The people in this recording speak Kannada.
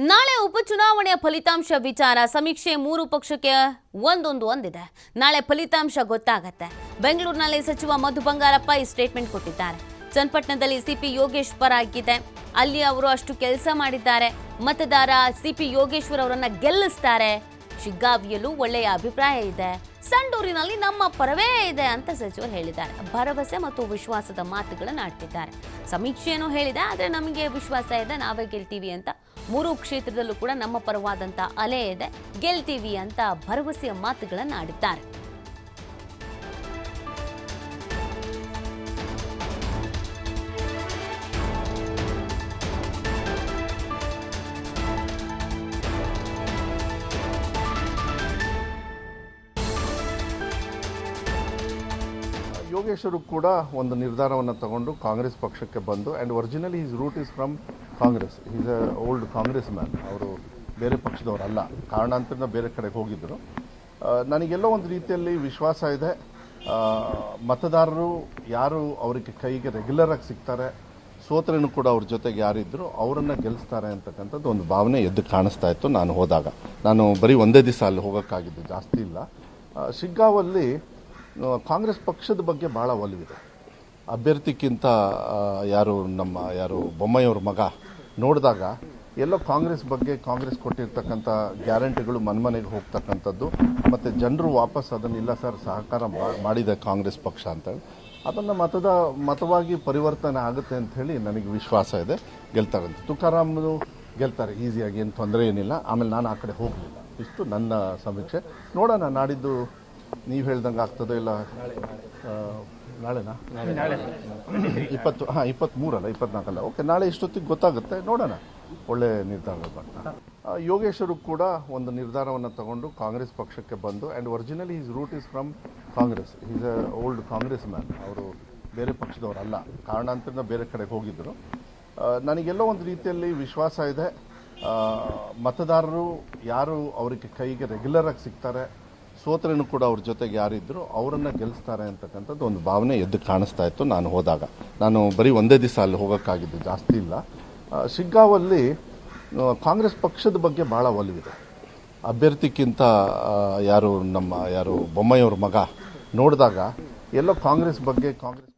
ನಾಳೆ ಉಪಚುನಾವಣೆಯ ಫಲಿತಾಂಶ ವಿಚಾರ ಸಮೀಕ್ಷೆ ಮೂರು ಪಕ್ಷಕ್ಕೆ ಒಂದಿದೆ. ನಾಳೆ ಫಲಿತಾಂಶ ಗೊತ್ತಾಗತ್ತೆ. ಬೆಂಗಳೂರಿನಲ್ಲಿ ಸಚಿವ ಮಧು ಬಂಗಾರಪ್ಪ ಈ ಸ್ಟೇಟ್ಮೆಂಟ್ ಕೊಟ್ಟಿದ್ದಾರೆ. ಚನ್ನಪಟ್ಟಣದಲ್ಲಿ ಸಿಪಿ ಯೋಗೇಶ್ ಪರಾಗಿದೆ. ಅಲ್ಲಿ ಅವರು ಅಷ್ಟು ಕೆಲಸ ಮಾಡಿದ್ದಾರೆ. ಮತದಾರ ಸಿಪಿ ಯೋಗೇಶ್ವರ್ ಅವರನ್ನ ಗೆಲ್ಲಿಸ್ತಾರೆ. ಶಿಗ್ಗಾವಿಯಲ್ಲೂ ಒಳ್ಳೆಯ ಅಭಿಪ್ರಾಯ ಇದೆ. ಸಂಡೂರಿನಲ್ಲಿ ನಮ್ಮ ಪರವೇ ಇದೆ ಅಂತ ಸಚಿವರು ಹೇಳಿದ್ದಾರೆ. ಭರವಸೆ ಮತ್ತು ವಿಶ್ವಾಸದ ಮಾತುಗಳನ್ನು ಆಡ್ತಿದ್ದಾರೆ. ಸಮೀಕ್ಷೆಯನ್ನು ಹೇಳಿದೆ, ಆದರೆ ನಮಗೆ ವಿಶ್ವಾಸ ಇದೆ, ನಾವೇ ಗೆಲ್ತೀವಿ ಅಂತ. ಮೂರು ಕ್ಷೇತ್ರದಲ್ಲೂ ಕೂಡ ನಮ್ಮ ಪರವಾದಂಥ ಅಲೆ ಇದೆ, ಗೆಲ್ತೀವಿ ಅಂತ ಭರವಸೆಯ ಮಾತುಗಳನ್ನು ಆಡಿದ್ದಾರೆ. ಯೋಗೇಶ್ವರು ಕೂಡ ಒಂದು ನಿರ್ಧಾರವನ್ನು ತಗೊಂಡು ಕಾಂಗ್ರೆಸ್ ಪಕ್ಷಕ್ಕೆ ಬಂದು and originally his root is from Congress. Is a old Congress man. ಅವರು ಬೇರೆ ಪಕ್ಷದವರಲ್ಲ, ಕಾರಣಾಂತರದಿಂದ ಬೇರೆ ಕಡೆಗೆ ಹೋಗಿದ್ದರು. ನನಗೆಲ್ಲೋ ಒಂದು ರೀತಿಯಲ್ಲಿ ವಿಶ್ವಾಸ ಇದೆ. ಮತದಾರರು ಯಾರು ಅವರಿಗೆ ಕೈಗೆ ರೆಗ್ಯುಲರ್ ಆಗಿ ಸಿಗ್ತಾರೆ, ಸೋತರೇನು ಕೂಡ ಅವ್ರ ಜೊತೆಗೆ ಯಾರಿದ್ರು ಅವರನ್ನು ಗೆಲ್ಲಿಸ್ತಾರೆ ಅಂತಕ್ಕಂಥದ್ದು ಒಂದು ಭಾವನೆ ಎದ್ದು ಕಾಣಿಸ್ತಾ ಇತ್ತು. ನಾನು ಹೋದಾಗ ನಾನು ಬರೀ ಒಂದೇ ದಿವಸ ಅಲ್ಲಿ ಹೋಗೋಕ್ಕಾಗಿದ್ದು, ಜಾಸ್ತಿ ಇಲ್ಲ. ಶಿಗ್ಗಾವಲ್ಲಿ ಕಾಂಗ್ರೆಸ್ ಪಕ್ಷದ ಬಗ್ಗೆ ಭಾಳ ಒಲವಿದೆ. ಅಭ್ಯರ್ಥಿಗಿಂತ ಯಾರು ಬೊಮ್ಮಾಯಿಯವ್ರ ಮಗ ನೋಡಿದಾಗ ಎಲ್ಲೋ ಕಾಂಗ್ರೆಸ್ ಬಗ್ಗೆ, ಕಾಂಗ್ರೆಸ್ ಕೊಟ್ಟಿರ್ತಕ್ಕಂಥ ಗ್ಯಾರಂಟಿಗಳು ಮನೆಗೆ ಹೋಗ್ತಕ್ಕಂಥದ್ದು, ಮತ್ತು ಜನರು ವಾಪಸ್ ಅದನ್ನಿಲ್ಲ ಸರ್ ಸಹಕಾರ ಮಾಡಿದೆ ಕಾಂಗ್ರೆಸ್ ಪಕ್ಷ ಅಂತೇಳಿ ಅದನ್ನು ಮತವಾಗಿ ಪರಿವರ್ತನೆ ಆಗುತ್ತೆ ಅಂತ ಹೇಳಿ ನನಗೆ ವಿಶ್ವಾಸ ಇದೆ. ಗೆಲ್ತಾರಂತೆ. ತುಕಾರಾಮ್ನು ಗೆಲ್ತಾರೆ ಈಸಿಯಾಗಿ, ಏನು ತೊಂದರೆ ಏನಿಲ್ಲ. ಆಮೇಲೆ ನಾನು ಆ ಕಡೆ ಹೋಗಲಿಲ್ಲ. ಇಷ್ಟು ನನ್ನ ಸಮೀಕ್ಷೆ. ನೋಡೋಣ, ನಾಡಿದ್ದು ನೀವು ಹೇಳ್ದಂಗೆ ಆಗ್ತದೋ ಇಲ್ಲ. ನಾಳೆನಾ? 23 ಅಲ್ಲ, 24. ಓಕೆ, ನಾಳೆ ಇಷ್ಟೊತ್ತಿಗೆ ಗೊತ್ತಾಗುತ್ತೆ. ನೋಡೋಣ, ಒಳ್ಳೆ ನಿರ್ಧಾರ. ಯೋಗೇಶ್ವರು ಕೂಡ ಒಂದು ನಿರ್ಧಾರವನ್ನು ತಗೊಂಡು ಕಾಂಗ್ರೆಸ್ ಪಕ್ಷಕ್ಕೆ ಬಂದು and originally his root is from Congress. Is a old Congress man. ಅವರು ಬೇರೆ ಪಕ್ಷದವರಲ್ಲ, ಕಾರಣಾಂತರದಿಂದ ಬೇರೆ ಕಡೆಗೆ ಹೋಗಿದ್ದರು. ನನಗೆಲ್ಲೋ ಒಂದು ರೀತಿಯಲ್ಲಿ ವಿಶ್ವಾಸ ಇದೆ. ಮತದಾರರು ಯಾರು ಅವರಿಗೆ ಕೈಗೆ ರೆಗ್ಯುಲರ್ ಆಗಿ ಸಿಗ್ತಾರೆ, ಸೋತರೇನು ಕೂಡ ಅವ್ರ ಜೊತೆಗೆ ಯಾರಿದ್ರು ಅವರನ್ನು ಗೆಲ್ಲಿಸ್ತಾರೆ ಅಂತಕ್ಕಂಥದ್ದು ಒಂದು ಭಾವನೆ ಎದ್ದು ಕಾಣಿಸ್ತಾ ಇತ್ತು. ನಾನು ಹೋದಾಗ ನಾನು ಬರೀ ಒಂದೇ ದಿವಸ ಅಲ್ಲಿ ಹೋಗೋಕ್ಕಾಗಿದ್ದು, ಜಾಸ್ತಿ ಇಲ್ಲ. ಶಿಗ್ಗಾವಲ್ಲಿ ಕಾಂಗ್ರೆಸ್ ಪಕ್ಷದ ಬಗ್ಗೆ ಭಾಳ ಒಲವಿದೆ. ಅಭ್ಯರ್ಥಿಗಿಂತ ಯಾರು ಬೊಮ್ಮಾಯಿಯವ್ರ ಮಗ ನೋಡಿದಾಗ ಎಲ್ಲೋ ಕಾಂಗ್ರೆಸ್ ಬಗ್ಗೆ, ಕಾಂಗ್ರೆಸ್